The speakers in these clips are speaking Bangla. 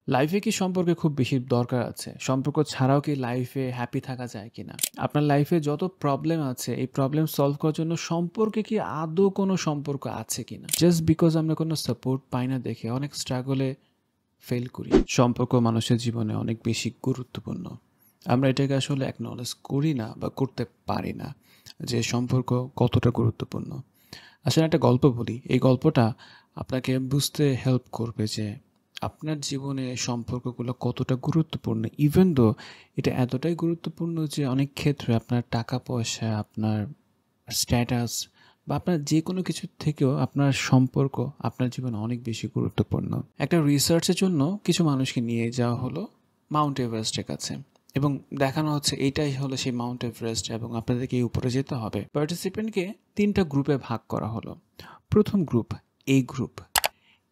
লাইফে কি সম্পর্কে খুব বেশি দরকার আছে? সম্পর্ক ছাড়াও কি লাইফে হ্যাপি থাকা যায় কিনা? আপনার লাইফে যত প্রবলেম আছে, এই প্রবলেম সলভ করার জন্য সম্পর্কে কি আদৌ কোনো সম্পর্ক আছে কিনা? জাস্ট বিকজ আমরা কোনো সাপোর্ট পাই না দেখে অনেক স্ট্রাগলে ফেল করি। সম্পর্ক মানুষের জীবনে অনেক বেশি গুরুত্বপূর্ণ। আমরা এটাকে আসলে অ্যাকনলেজ করি না বা করতে পারি না যে সম্পর্ক কতটা গুরুত্বপূর্ণ। আসলে একটা গল্প বলি। এই গল্পটা আপনাকে বুঝতে হেল্প করবে যে আপনার জীবনে সম্পর্কগুলো কতটা গুরুত্বপূর্ণ। ইভেন দো এটা এতটাই গুরুত্বপূর্ণ যে অনেক ক্ষেত্রে আপনার টাকা-পয়সা, আপনার স্ট্যাটাস বা আপনার যেকোনো কিছুর থেকেও আপনার সম্পর্ক আপনার জীবনে অনেক বেশি গুরুত্বপূর্ণ। একটা রিসার্চের জন্য কিছু মানুষকে নিয়ে যাওয়া হলো মাউন্ট এভারেস্টের কাছে এবং দেখানো হচ্ছে এইটাই হলো সেই মাউন্ট এভারেস্ট এবং আপনাদেরকে এই উপরে যেতে হবে। পার্টিসিপেন্টকে ৩টা গ্রুপে ভাগ করা হলো। প্রথম গ্রুপ এ গ্রুপ।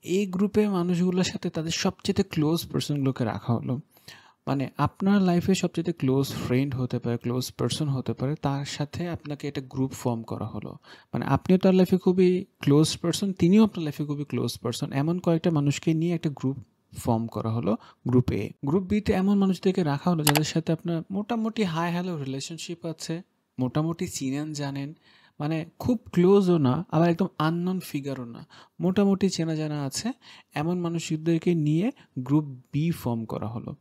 এই গ্রুপে মানুষগুলোর সাথে তাদের সবচেয়ে ক্লোজ পার্সনগুলোকে রাখা হলো। মানে আপনার লাইফে সবচেয়ে ক্লোজ ফ্রেন্ড হতে পারে, ক্লোজ পার্সন হতে পারে, তার সাথে আপনাকে একটা গ্রুপ ফর্ম করা হলো। মানে আপনিও তার লাইফে খুবই ক্লোজ পার্সন, তিনিও আপনার লাইফে খুবই ক্লোজ পার্সন। এমন কয়েকটা মানুষকে নিয়ে একটা গ্রুপ ফর্ম করা হলো গ্রুপ এ। গ্রুপ বিতে এমন মানুষদেরকে রাখা হলো যাদের সাথে আপনার মোটামুটি হাই হ্যালো রিলেশনশিপ আছে, মোটামুটি চিনেন জানেন, মানে খুব ক্লোজও না আবার একদম আননোন ফিগারও না, মোটামুটি চেনা জানা আছে, এমন মানুষদেরকে নিয়ে গ্রুপ বি ফর্ম করা হলো।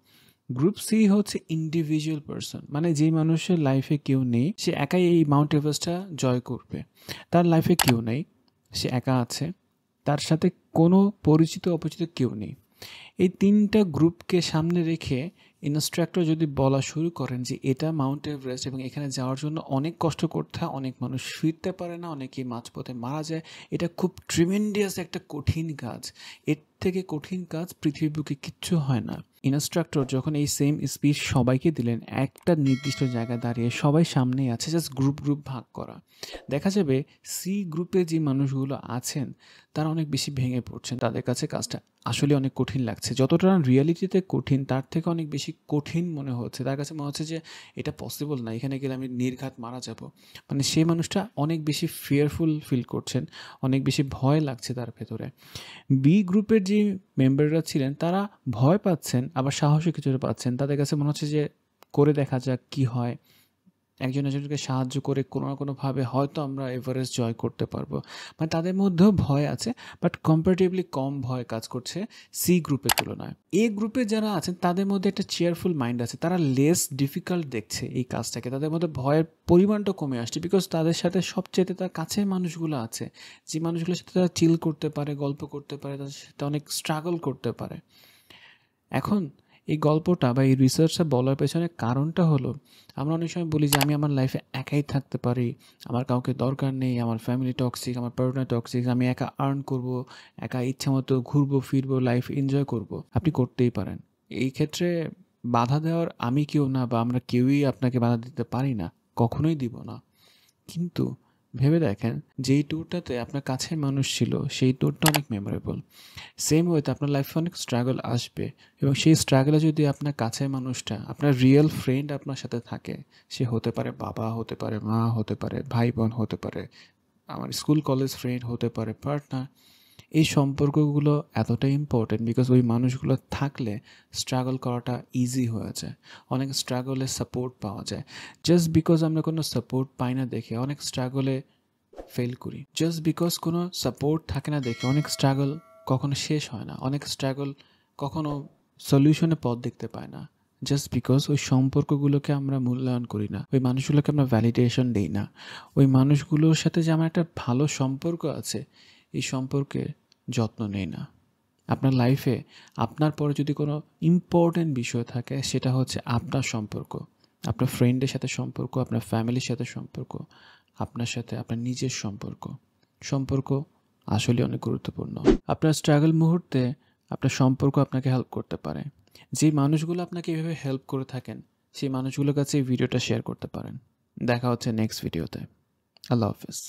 গ্রুপ সি হচ্ছে ইন্ডিভিজুয়াল পার্সন, মানে যেই মানুষের লাইফে কেউ নেই, সে একাই এই মাউন্ট এভারেস্টটা জয় করবে। তার লাইফে কেউ নেই, সে একা আছে, তার সাথে কোনো পরিচিত অপরিচিত কেউ নেই। এই ৩টা গ্রুপকে সামনে রেখে ইনস্ট্রাক্টর যদি বলা শুরু করেন যে এটা মাউন্ট এভারেস্ট এবং এখানে যাওয়ার জন্য অনেক কষ্ট করতে হয়, অনেক মানুষ ফিরতে পারে না, অনেকেই মাঝপথে মারা যায়, এটা খুব ট্রিমেন্ডিয়াস একটা কঠিন কাজ, এর থেকে কঠিন কাজ পৃথিবীর বুকে কিচ্ছু হয় না। ইনস্ট্রাক্টর যখন এই সেম স্পিচ সবাইকে দিলেন, একটা নির্দিষ্ট জায়গায় দাঁড়িয়ে সবাই সামনেই আছে, জাস্ট গ্রুপ গ্রুপ ভাগ করা, দেখা যাবে সি গ্রুপে যে মানুষগুলো আছেন তারা অনেক বেশি ভেঙে পড়ছেন, তাদের কাছে কাজটা আসলে অনেক কঠিন লাগছে, যতটা রিয়েলিটিতে কঠিন তার থেকে অনেক বেশি কঠিন মনে হচ্ছে, তার কাছে মনে হচ্ছে যে এটা পসিবল না, এখানে গেলে আমি নির্ঘাত মারা যাব। মানে সেই মানুষটা অনেক বেশি ফিয়ারফুল ফিল করছেন, অনেক বেশি ভয় লাগছে তার ভেতরে। বি গ্রুপের যে মেম্বাররা ছিলেন তারা ভয় পাচ্ছেন আবার সাহসী কিছুটা পাচ্ছেন, তাদের কাছে মনে হচ্ছে যে করে দেখা যাক কি হয়, একজন একজনকে সাহায্য করে কোনো না কোনোভাবে হয়তো আমরা এভারেস্ট জয় করতে পারবো। মানে তাদের মধ্যেও ভয় আছে, বাট কম্পারেটিভলি কম ভয় কাজ করছে সি গ্রুপের তুলনায়। এ গ্রুপে যারা আছেন তাদের মধ্যে একটা চেয়ারফুল মাইন্ড আছে, তারা লেস ডিফিকাল্ট দেখছে এই কাজটাকে, তাদের মধ্যে ভয়ের পরিমাণটা কমে আসছে, বিকজ তাদের সাথে সবচেয়ে তার কাছের মানুষগুলো আছে, যে মানুষগুলোর সাথে তারা চিল করতে পারে, গল্প করতে পারে, তাদের সাথে অনেক স্ট্রাগল করতে পারে। এখন এই গল্পটা বা এই রিসার্চটা বলার পেছনে কারণটা হলো, আমরা অনেক সময় বলি যে আমি আমার লাইফে একাই থাকতে পারি, আমার কাউকে দরকার নেই, আমার ফ্যামিলি টক্সিক, আমার পার্টনার টক্সিক, আমি একা আর্ন করব, একা ইচ্ছা মতো ঘুরবো ফিরবো, লাইফ এনজয় করব। আপনি করতেই পারেন। এই ক্ষেত্রে বাধা দেওয়ার আমি কেউ না বা আমরা কেউই আপনাকে বাধা দিতে পারি না, কখনোই দিব না। কিন্তু ভেবে দেখেন, যেই ট্যুরটাতে আপনার কাছের মানুষ ছিল সেই ট্যুরটা অনেক মেমোরেবল। সেম ওয়েতে আপনার লাইফে অনেক স্ট্রাগল আসবে এবং সেই স্ট্রাগলে যদি আপনার কাছের মানুষটা, আপনার রিয়েল ফ্রেন্ড আপনার সাথে থাকে, সে হতে পারে বাবা, হতে পারে মা, হতে পারে ভাই বোন, হতে পারে আমার স্কুল কলেজ ফ্রেন্ড, হতে পারে পার্টনার, এই সম্পর্কগুলো এতটাই ইম্পর্টেন্ট বিকজ ওই মানুষগুলো থাকলে স্ট্রাগল করাটা ইজি হয়ে যায়, অনেক স্ট্রাগলে সাপোর্ট পাওয়া যায়। জাস্ট বিকজ আমরা কোনো সাপোর্ট পাই না দেখে অনেক স্ট্রাগলে ফেল করি, জাস্ট বিকজ কোনো সাপোর্ট থাকে না দেখে অনেক স্ট্রাগল কখনো শেষ হয় না, অনেক স্ট্রাগল কখনো সলিউশনে পথ দেখতে পায় না, জাস্ট বিকজ ওই সম্পর্কগুলোকে আমরা মূল্যায়ন করি না, ওই মানুষগুলোকে আমরা ভ্যালিডেশন দিই না, ওই মানুষগুলোর সাথে যে আমার একটা ভালো সম্পর্ক আছে এই সম্পর্কে যত্ন নেই না। আপনার লাইফে আপনার পরে যদি কোনো ইম্পর্টেন্ট বিষয় থাকে সেটা হচ্ছে আপনার সম্পর্ক, আপনার ফ্রেন্ডের সাথে সম্পর্ক, আপনার ফ্যামিলির সাথে সম্পর্ক, আপনার সাথে আপনার নিজের সম্পর্ক। সম্পর্ক আসলে অনেক গুরুত্বপূর্ণ। আপনার স্ট্রাগল মুহূর্তে আপনার সম্পর্ক আপনাকে হেল্প করতে পারে। যে মানুষগুলো আপনাকে এভাবে হেল্প করে থাকেন সেই মানুষগুলোর কাছে এই ভিডিওটা শেয়ার করতে পারেন। দেখা হচ্ছে নেক্সট ভিডিওতে। আল্লাহ হাফেজ।